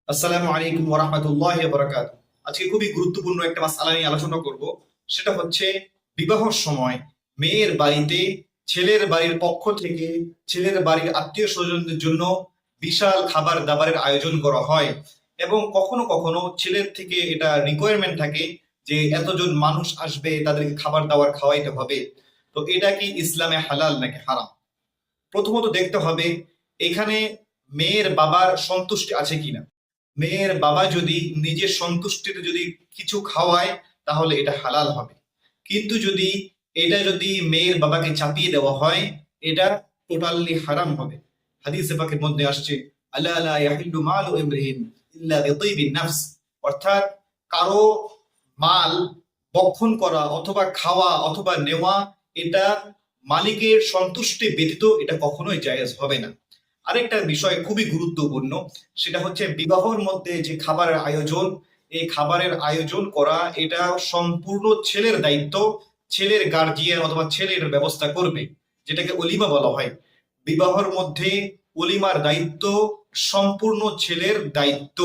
আসসালামু আলাইকুম ওয়া রাহমাতুল্লাহি ওয়া বারাকাতুহু। আজকে খুবই গুরুত্বপূর্ণ একটা মাসআলা নিয়ে আলোচনা করব। সেটা হচ্ছে বিবাহর সময় মেয়ের বাড়িতে ছেলের বাড়ির পক্ষ থেকে ছেলের বাড়ির আত্মীয়-স্বজনদের জন্য বিশাল খাবার দাবারের আয়োজন করা হয় এবং কখনো কখনো ছেলের থেকে এটা রিকোয়ারমেন্ট থাকে যে এতজন মানুষ আসবে, তাদেরকে খাবার দাবার খাওয়াইতে হবে। তো এটা কি ইসলামে হালাল নাকি হারাম? প্রথমত দেখতে হবে এখানে মেয়ের বাবার সন্তুষ্টি আছে কিনা। মেয়ের বাবা যদি নিজের সন্তুষ্টিতে যদি কিছু খাওয়ায় তাহলে এটা হালাল হবে, কিন্তু যদি মেয়ের বাবাকে চাপিয়ে দেওয়া হয় এটা টোটালি হারাম হবে। হাদিসে পাকের মধ্যে আসছে আলা লা ইয়াহিল্লু মালু ইমরিহিন ইল্লা বিতিবিন নাফস, অর্থাৎ কারো মাল ভক্ষণ করা অথবা খাওয়া অথবা নেওয়া এটা মালিকের সন্তুষ্টি ব্যতীত এটা কখনোই জায়েজ হবে না। আরেকটা বিষয় খুবই গুরুত্বপূর্ণ, সেটা হচ্ছে বিবাহের মধ্যে যে খাবারের আয়োজন, এই খাবারের আয়োজন করা এটা সম্পূর্ণ ছেলের দায়িত্ব। ছেলের গার্জিয়ান অথবা ছেলের ব্যবস্থা করবে, যেটাকে অলিমা বলা হয়। বিবাহের মধ্যে অলিমার দায়িত্ব সম্পূর্ণ ছেলের দায়িত্ব।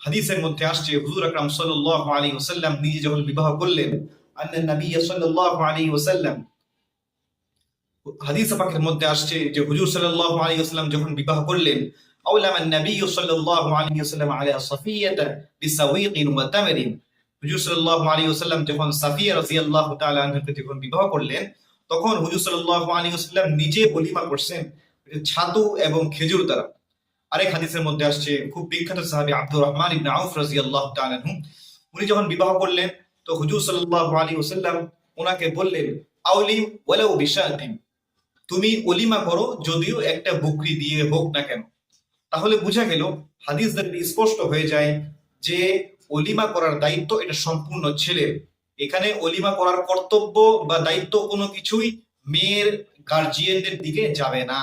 হাদিসের মধ্যে আসছে হুজুর আকরাম সাল্লাল্লাহু আলাইহি ওয়াসাল্লাম নিজে যখন বিবাহ করলেন, আন্না নবী সাল্লাল্লাহু আলাইহি ওয়াসাল্লাম, হাদিস পাকের মধ্যে আসছে যে হুজুর সাল্লাল্লাহু আলাইহি ওয়াসাল্লাম যখন বিবাহ করলেন, আওলামান নবী সাল্লাল্লাহু আলাইহি ওয়াসাল্লাম আলা সাফিয়াতা বিসাওয়িকিন ওয়া তামরিন। হুজুর সাল্লাল্লাহু আলাইহি ওয়াসাল্লাম যখন সাফিয়া রাদিয়াল্লাহু তাআলা আনহাকে যখন বিবাহ করলেন, তখন হুজুর সাল্লাল্লাহু আলাইহি ওয়াসাল্লাম নিজে ওলিমা করছেন ছাতু এবং খেজুর দ্বারা। আরেক হাদিসের মধ্যে আসছে খুব বিখ্যাত সাহাবী আব্দুর রহমান ইবনে আউফ রাদিয়াল্লাহু তাআলা আনহু, উনি যখন বিবাহ করলেন তো হুজুর সাল্লাল্লাহু আলাইহি ওয়াসাল্লাম ওনাকে বললেন আউলিম ওয়ালাউ বিশাতিন, তুমি অলিমা করো যদিও একটা বকরি দিয়ে হোক না কেন। তাহলে বোঝা গেল হাদিস দ্বারা স্পষ্ট হয়ে যায় যে অলিমা করার দায়িত্ব এটা সম্পূর্ণ ছেলের। এখানে অলিমা করার কর্তব্য বা দায়িত্ব কোনো কিছুই মেয়ের গার্জিয়ানদের দিকে যাবে না।